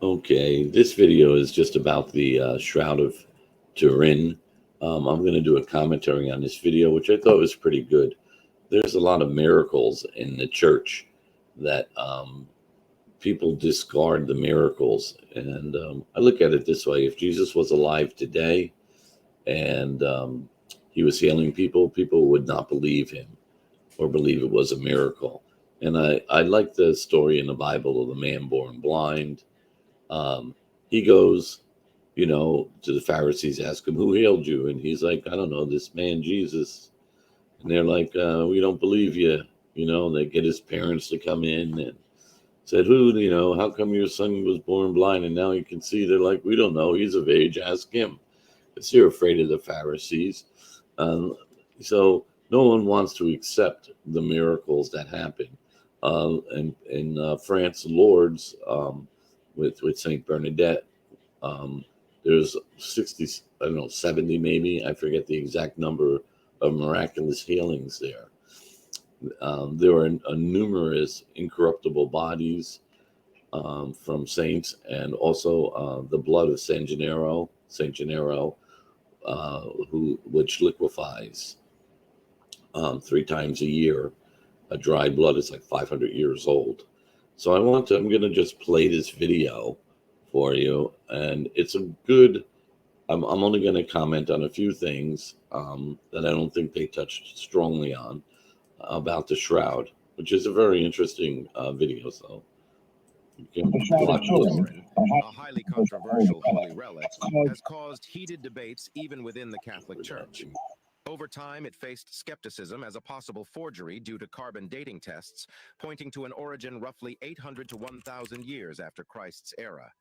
Okay, this video is just about the Shroud of Turin. I'm going to do a commentary on this video, which I thought was pretty good. There's a lot of miracles in the church that people discard the miracles. And I look at it this way: if Jesus was alive today and he was healing people, people would not believe him or believe it was a miracle. And I like the story in the Bible of the man born blind. um, he goes, to the Pharisees, ask him, who healed you? And he's like, I don't know, this man Jesus. And they're like, we don't believe you. They get his parents to come in and said, how come your son was born blind and now he can see? They're like, we don't know. He's of age. Ask him. Because they're afraid of the Pharisees. Um, so no one wants to accept the miracles that happen. And in France, Lourdes, with Saint Bernadette, um, there's 60, I don't know, 70 maybe, I forget the exact number of miraculous healings there. There are numerous incorruptible bodies from saints, and also the blood of Saint Gennaro, which liquefies 3 times a year. A dry blood is like 500 years old. So I'm going to just play this video for you. And it's a good, I'm only going to comment on a few things that I don't think they touched strongly on about the Shroud, which is a very interesting video. So you can The Shroud of watch this. Turin, a highly controversial holy relic, has caused heated debates even within the Catholic Church. Over time, it faced skepticism as a possible forgery due to carbon dating tests, pointing to an origin roughly 800 to 1,000 years after Christ's era.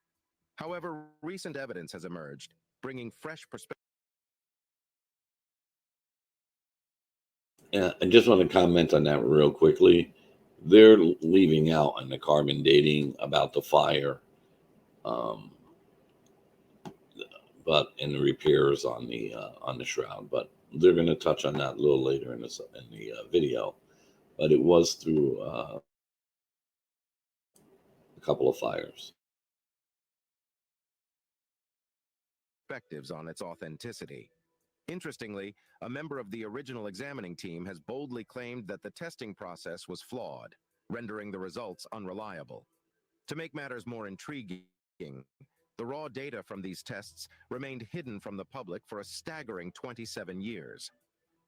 However, recent evidence has emerged, bringing fresh perspective. Yeah, I just want to comment on that real quickly. They're leaving out on the carbon dating about the fire, um, but and the repairs on the shroud. But they're going to touch on that a little later in the video. But it was through a couple of fires. Perspectives on its authenticity. Interestingly, a member of the original examining team has boldly claimed that the testing process was flawed, rendering the results unreliable. To make matters more intriguing, the raw data from these tests remained hidden from the public for a staggering 27 years.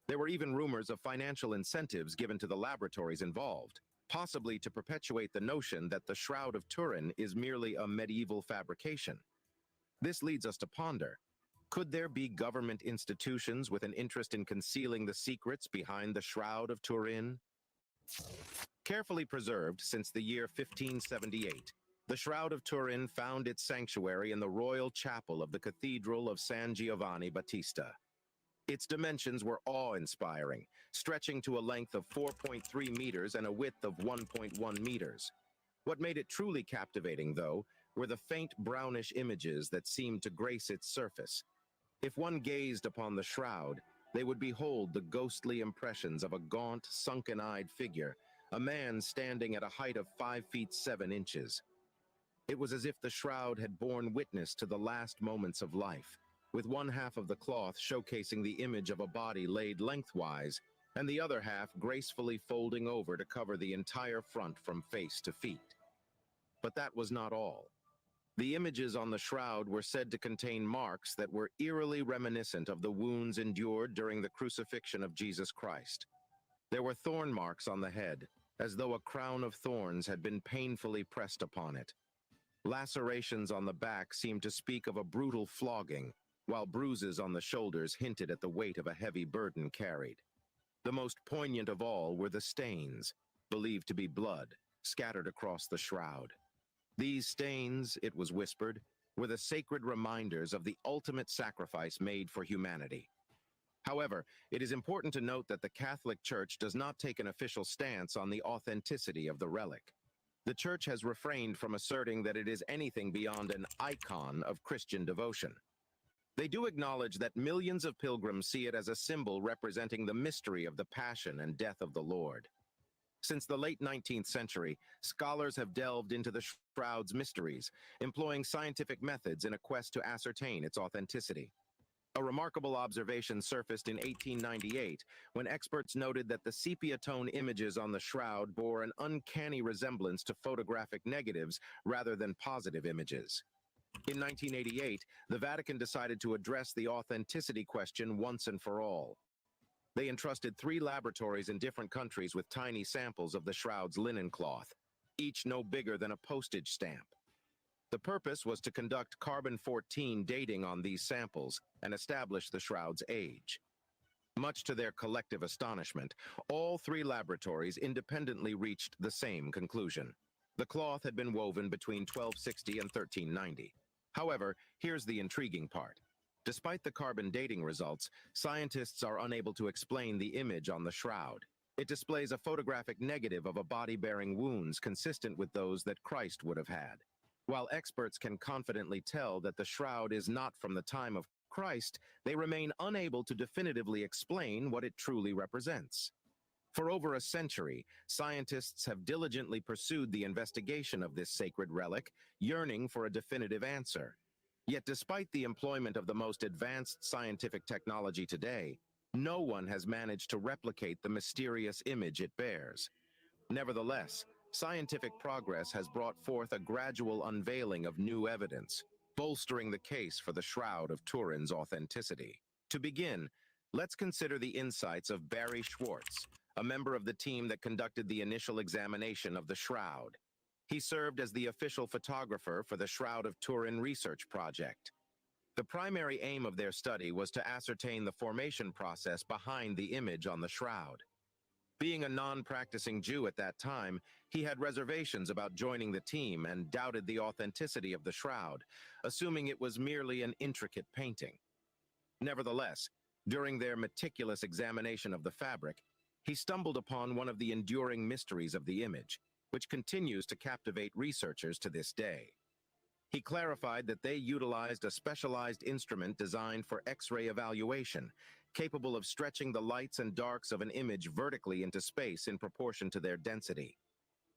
There were even rumors of financial incentives given to the laboratories involved, possibly to perpetuate the notion that the Shroud of Turin is merely a medieval fabrication. This leads us to ponder: could there be government institutions with an interest in concealing the secrets behind the Shroud of Turin? Carefully preserved since the year 1578, the Shroud of Turin found its sanctuary in the royal chapel of the Cathedral of San Giovanni Battista. Its dimensions were awe-inspiring, stretching to a length of 4.3 meters and a width of 1.1 meters. What made it truly captivating, though, were the faint brownish images that seemed to grace its surface. If one gazed upon the shroud, they would behold the ghostly impressions of a gaunt, sunken-eyed figure, a man standing at a height of 5 feet 7 inches. It was as if the shroud had borne witness to the last moments of life, with one half of the cloth showcasing the image of a body laid lengthwise, and the other half gracefully folding over to cover the entire front from face to feet. But that was not all. The images on the shroud were said to contain marks that were eerily reminiscent of the wounds endured during the crucifixion of Jesus Christ. There were thorn marks on the head, as though a crown of thorns had been painfully pressed upon it. Lacerations on the back seemed to speak of a brutal flogging, while bruises on the shoulders hinted at the weight of a heavy burden carried. The most poignant of all were the stains, believed to be blood, scattered across the shroud. These stains, it was whispered, were the sacred reminders of the ultimate sacrifice made for humanity. However, it is important to note that the Catholic Church does not take an official stance on the authenticity of the relic. The Church has refrained from asserting that it is anything beyond an icon of Christian devotion. They do acknowledge that millions of pilgrims see it as a symbol representing the mystery of the passion and death of the Lord. Since the late 19th century, scholars have delved into the shroud's mysteries, employing scientific methods in a quest to ascertain its authenticity. A remarkable observation surfaced in 1898 when experts noted that the sepia-tone images on the shroud bore an uncanny resemblance to photographic negatives rather than positive images. In 1988, the Vatican decided to address the authenticity question once and for all. They entrusted 3 laboratories in different countries with tiny samples of the shroud's linen cloth, each no bigger than a postage stamp. The purpose was to conduct carbon-14 dating on these samples and establish the shroud's age. Much to their collective astonishment, all 3 laboratories independently reached the same conclusion. The cloth had been woven between 1260 and 1390. However, here's the intriguing part. Despite the carbon dating results, scientists are unable to explain the image on the shroud. It displays a photographic negative of a body bearing wounds consistent with those that Christ would have had. While experts can confidently tell that the shroud is not from the time of Christ, they remain unable to definitively explain what it truly represents. For over a century, scientists have diligently pursued the investigation of this sacred relic, yearning for a definitive answer. Yet despite the employment of the most advanced scientific technology today, no one has managed to replicate the mysterious image it bears. Nevertheless, scientific progress has brought forth a gradual unveiling of new evidence, bolstering the case for the Shroud of Turin's authenticity. To begin, let's consider the insights of Barry Schwartz, a member of the team that conducted the initial examination of the shroud. He served as the official photographer for the Shroud of Turin research project. The primary aim of their study was to ascertain the formation process behind the image on the shroud. Being a non-practicing Jew at that time, he had reservations about joining the team and doubted the authenticity of the shroud, assuming it was merely an intricate painting. Nevertheless, during their meticulous examination of the fabric, he stumbled upon one of the enduring mysteries of the image, which continues to captivate researchers to this day. He clarified that they utilized a specialized instrument designed for X-ray evaluation, capable of stretching the lights and darks of an image vertically into space in proportion to their density.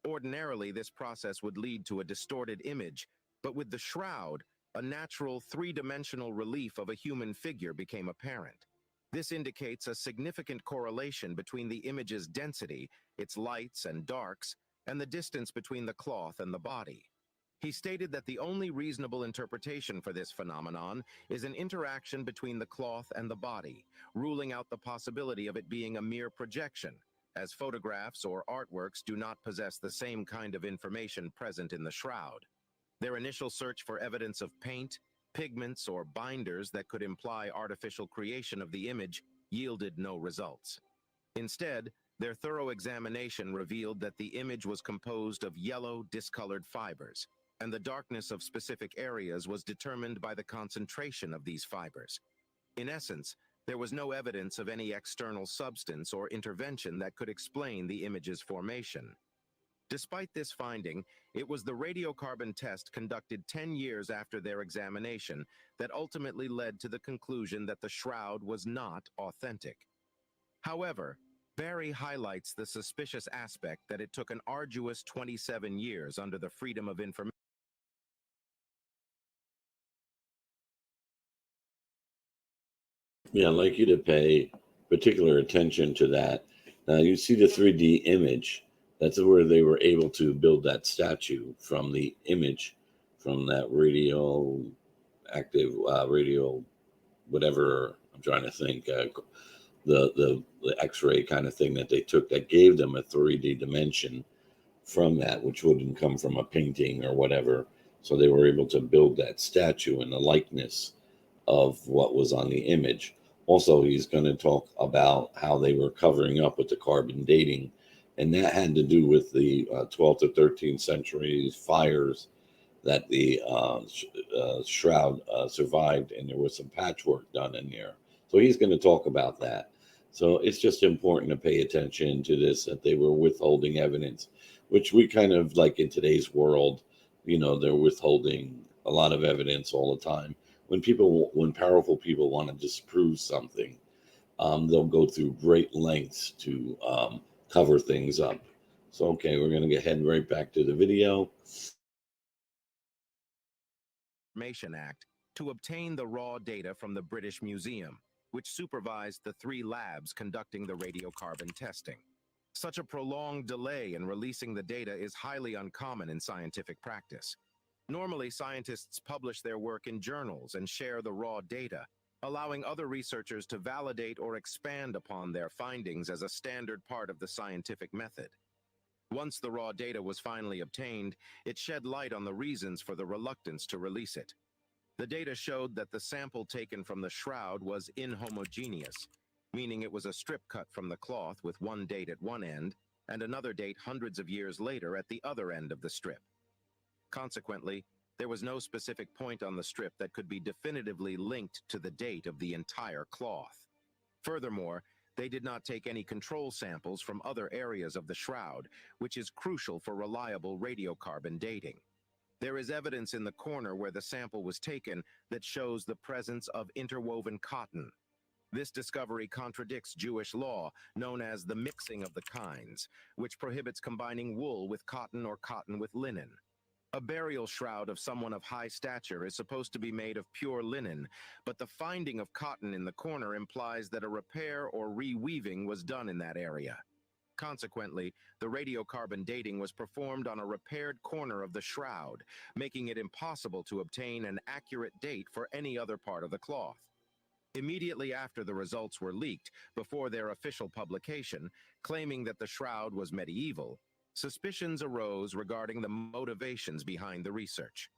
Ordinarily, this process would lead to a distorted image, but with the shroud, a natural 3-dimensional relief of a human figure became apparent. This indicates a significant correlation between the image's density, its lights and darks, and the distance between the cloth and the body. He stated that the only reasonable interpretation for this phenomenon is an interaction between the cloth and the body, ruling out the possibility of it being a mere projection, as photographs or artworks do not possess the same kind of information present in the shroud. Their initial search for evidence of paint, pigments, or binders that could imply artificial creation of the image yielded no results. Instead, their thorough examination revealed that the image was composed of yellow, discolored fibers, and the darkness of specific areas was determined by the concentration of these fibers. In essence, there was no evidence of any external substance or intervention that could explain the image's formation. Despite this finding, it was the radiocarbon test conducted 10 years after their examination that ultimately led to the conclusion that the shroud was not authentic. However, Barry highlights the suspicious aspect that it took an arduous 27 years under the Freedom of Information. Yeah, I'd like you to pay particular attention to that. Now, you see the 3D image. That's where they were able to build that statue from the image from that radio, whatever I'm trying to think, the X-ray kind of thing that they took that gave them a 3D dimension from that, which wouldn't come from a painting or whatever. So they were able to build that statue in the likeness of what was on the image. Also, he's going to talk about how they were covering up with the carbon dating, and that had to do with the 12th to 13th century fires that the shroud survived, and there was some patchwork done in there. So he's going to talk about that. So it's just important to pay attention to this, that they were withholding evidence, which we kind of like in today's world, they're withholding a lot of evidence all the time. When powerful people want to disprove something, they'll go through great lengths to cover things up. So, okay, we're going to head right back to the video. Information Act to obtain the raw data from the British Museum, which supervised the 3 labs conducting the radiocarbon testing. Such a prolonged delay in releasing the data is highly uncommon in scientific practice. Normally, scientists publish their work in journals and share the raw data, allowing other researchers to validate or expand upon their findings as a standard part of the scientific method. Once the raw data was finally obtained, it shed light on the reasons for the reluctance to release it. The data showed that the sample taken from the shroud was inhomogeneous, meaning it was a strip cut from the cloth with one date at one end and another date hundreds of years later at the other end of the strip. Consequently, there was no specific point on the strip that could be definitively linked to the date of the entire cloth. Furthermore, they did not take any control samples from other areas of the shroud, which is crucial for reliable radiocarbon dating. There is evidence in the corner where the sample was taken that shows the presence of interwoven cotton. This discovery contradicts Jewish law, known as the mixing of the kinds, which prohibits combining wool with cotton or cotton with linen. A burial shroud of someone of high stature is supposed to be made of pure linen, but the finding of cotton in the corner implies that a repair or reweaving was done in that area. Consequently, the radiocarbon dating was performed on a repaired corner of the shroud, making it impossible to obtain an accurate date for any other part of the cloth. Immediately after the results were leaked, before their official publication, claiming that the shroud was medieval, suspicions arose regarding the motivations behind the research.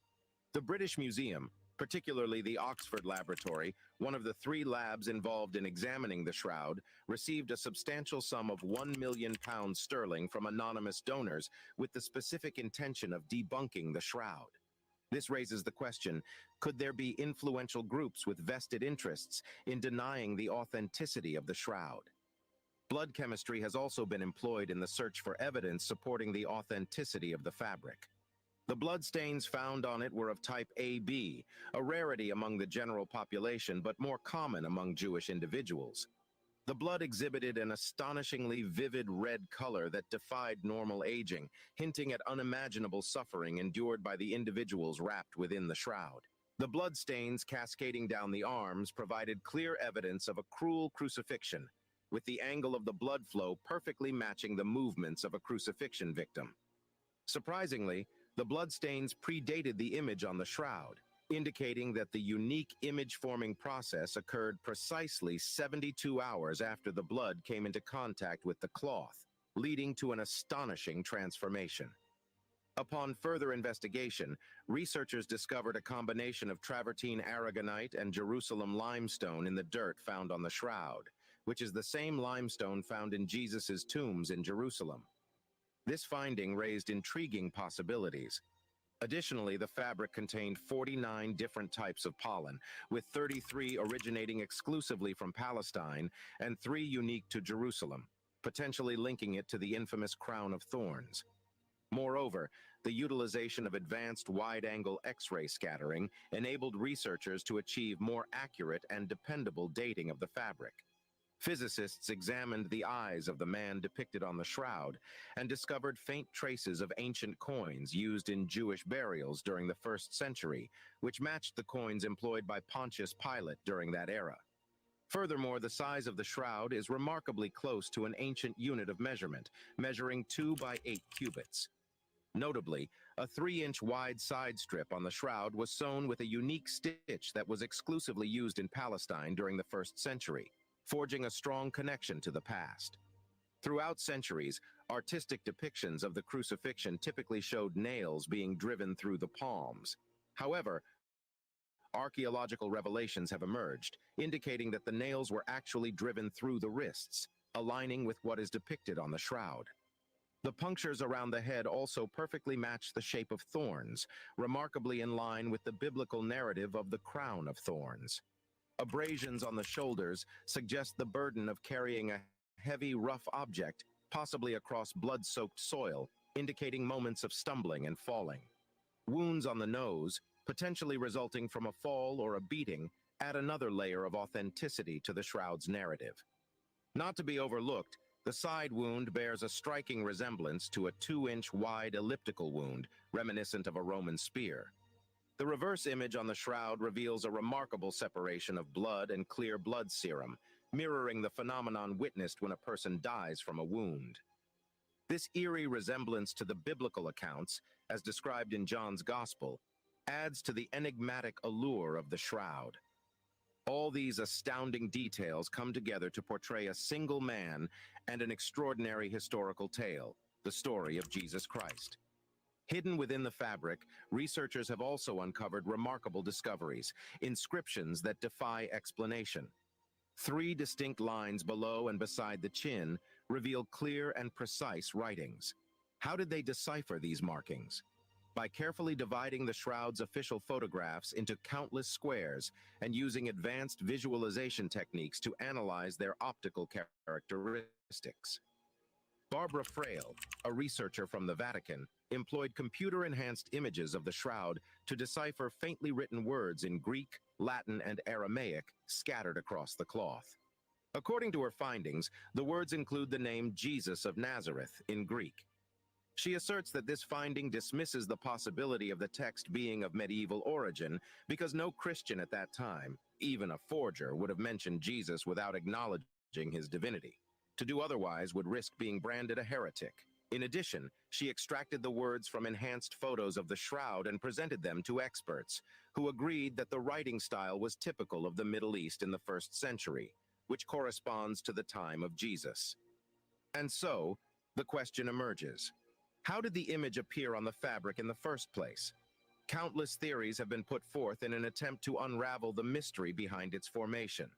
The British Museum, particularly the Oxford Laboratory, one of the 3 labs involved in examining the shroud, received a substantial sum of £1 million from anonymous donors with the specific intention of debunking the shroud. This raises the question, could there be influential groups with vested interests in denying the authenticity of the shroud? Blood chemistry has also been employed in the search for evidence supporting the authenticity of the fabric. The blood stains found on it were of type AB, a rarity among the general population but more common among Jewish individuals. The blood exhibited an astonishingly vivid red color that defied normal aging, hinting at unimaginable suffering endured by the individuals wrapped within the shroud. The blood stains cascading down the arms provided clear evidence of a cruel crucifixion, with the angle of the blood flow perfectly matching the movements of a crucifixion victim. Surprisingly, the bloodstains predated the image on the shroud, indicating that the unique image-forming process occurred precisely 72 hours after the blood came into contact with the cloth, leading to an astonishing transformation. Upon further investigation, researchers discovered a combination of travertine aragonite and Jerusalem limestone in the dirt found on the shroud, which is the same limestone found in Jesus' tombs in Jerusalem. This finding raised intriguing possibilities. Additionally, the fabric contained 49 different types of pollen, with 33 originating exclusively from Palestine and 3 unique to Jerusalem, potentially linking it to the infamous crown of thorns. Moreover, the utilization of advanced wide-angle X-ray scattering enabled researchers to achieve more accurate and dependable dating of the fabric. Physicists examined the eyes of the man depicted on the shroud and discovered faint traces of ancient coins used in Jewish burials during the 1st century, which matched the coins employed by Pontius Pilate during that era. Furthermore, the size of the shroud is remarkably close to an ancient unit of measurement, measuring 2 by 8 cubits. Notably, a 3-inch wide side strip on the shroud was sewn with a unique stitch that was exclusively used in Palestine during the 1st century, forging a strong connection to the past. Throughout centuries, artistic depictions of the crucifixion typically showed nails being driven through the palms. However, archaeological revelations have emerged, indicating that the nails were actually driven through the wrists, aligning with what is depicted on the shroud. The punctures around the head also perfectly match the shape of thorns, remarkably in line with the biblical narrative of the crown of thorns. Abrasions on the shoulders suggest the burden of carrying a heavy, rough object, possibly across blood-soaked soil, indicating moments of stumbling and falling. Wounds on the nose, potentially resulting from a fall or a beating, add another layer of authenticity to the shroud's narrative. Not to be overlooked, The side wound bears a striking resemblance to a 2-inch wide elliptical wound, reminiscent of a Roman spear. The reverse image on the shroud reveals a remarkable separation of blood and clear blood serum, mirroring the phenomenon witnessed when a person dies from a wound. This eerie resemblance to the biblical accounts, as described in John's Gospel, adds to the enigmatic allure of the shroud. All these astounding details come together to portray a single man and an extraordinary historical tale, the story of Jesus Christ. Hidden within the fabric, researchers have also uncovered remarkable discoveries, inscriptions that defy explanation. 3 distinct lines below and beside the chin reveal clear and precise writings. How did they decipher these markings? By carefully dividing the shroud's official photographs into countless squares and using advanced visualization techniques to analyze their optical characteristics. Barbara Frail, a researcher from the Vatican, employed computer-enhanced images of the shroud to decipher faintly written words in Greek, Latin, and Aramaic scattered across the cloth. According to her findings, the words include the name Jesus of Nazareth in Greek. She asserts that this finding dismisses the possibility of the text being of medieval origin because no Christian at that time, even a forger, would have mentioned Jesus without acknowledging his divinity. To do otherwise would risk being branded a heretic. In addition, she extracted the words from enhanced photos of the shroud and presented them to experts, who agreed that the writing style was typical of the Middle East in the 1st century, which corresponds to the time of Jesus. And so, the question emerges: how did the image appear on the fabric in the first place? Countless theories have been put forth in an attempt to unravel the mystery behind its formation.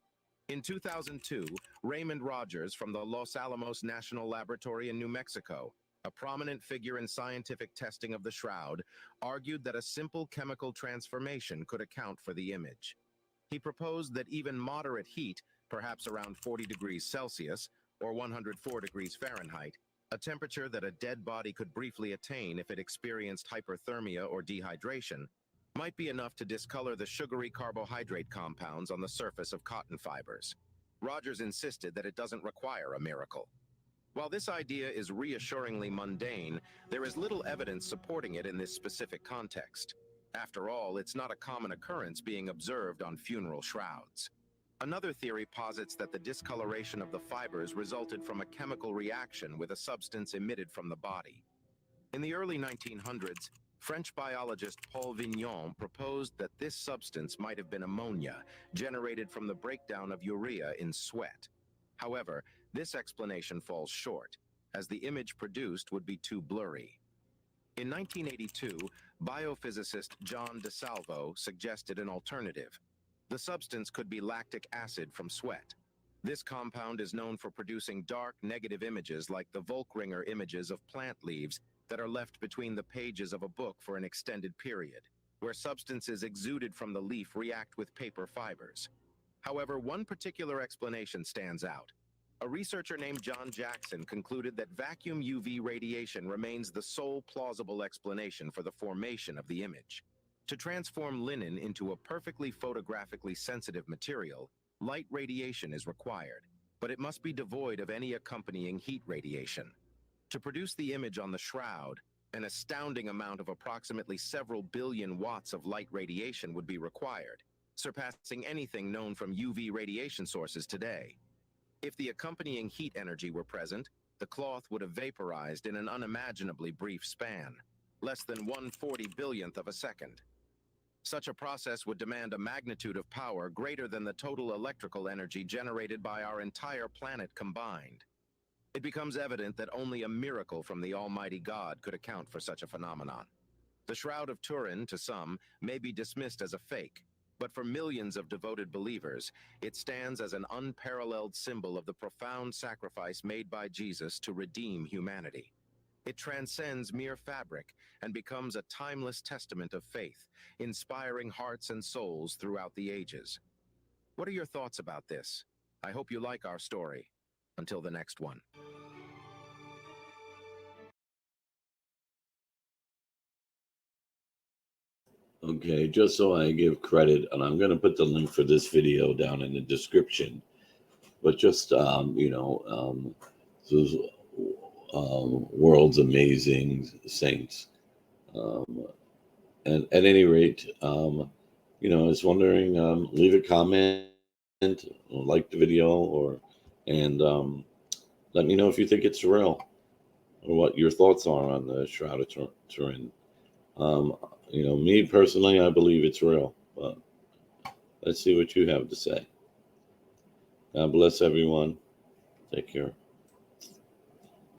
In 2002, Raymond Rogers from the Los Alamos National Laboratory in New Mexico, a prominent figure in scientific testing of the shroud, argued that a simple chemical transformation could account for the image. He proposed that even moderate heat, perhaps around 40 degrees Celsius or 104 degrees Fahrenheit, a temperature that a dead body could briefly attain if it experienced hyperthermia or dehydration, might be enough to discolor the sugary carbohydrate compounds on the surface of cotton fibers. Rogers insisted that it doesn't require a miracle. While this idea is reassuringly mundane, there is little evidence supporting it in this specific context. After all, it's not a common occurrence being observed on funeral shrouds. Another theory posits that the discoloration of the fibers resulted from a chemical reaction with a substance emitted from the body. In the early 1900s, French biologist Paul Vignon proposed that this substance might have been ammonia, generated from the breakdown of urea in sweat. However, this explanation falls short, as the image produced would be too blurry. In 1982, biophysicist John DeSalvo suggested an alternative. The substance could be lactic acid from sweat. This compound is known for producing dark, negative images like the Volkringer images of plant leaves that are left between the pages of a book for an extended period, where substances exuded from the leaf react with paper fibers. However, one particular explanation stands out. A researcher named John Jackson concluded that vacuum UV radiation remains the sole plausible explanation for the formation of the image. To transform linen into a perfectly photographically sensitive material, light radiation is required, but it must be devoid of any accompanying heat radiation. To produce the image on the shroud, an astounding amount of approximately several billion watts of light radiation would be required, surpassing anything known from UV radiation sources today. If the accompanying heat energy were present, the cloth would have vaporized in an unimaginably brief span, less than 1/40 billionth of a second. Such a process would demand a magnitude of power greater than the total electrical energy generated by our entire planet combined. It becomes evident that only a miracle from the Almighty God could account for such a phenomenon. The Shroud of Turin, to some, may be dismissed as a fake, but for millions of devoted believers, it stands as an unparalleled symbol of the profound sacrifice made by Jesus to redeem humanity. It transcends mere fabric and becomes a timeless testament of faith, inspiring hearts and souls throughout the ages. What are your thoughts about this? I hope you like our story. Until the next one. Okay, just so I give credit, and I'm going to put the link for this video down in the description. But just, those world's amazing saints. And at any rate, I was wondering, leave a comment, like the video, and let me know if you think it's real or what your thoughts are on the Shroud of Turin. Um, me personally, I believe it's real, but let's see what you have to say. God bless everyone. Take care.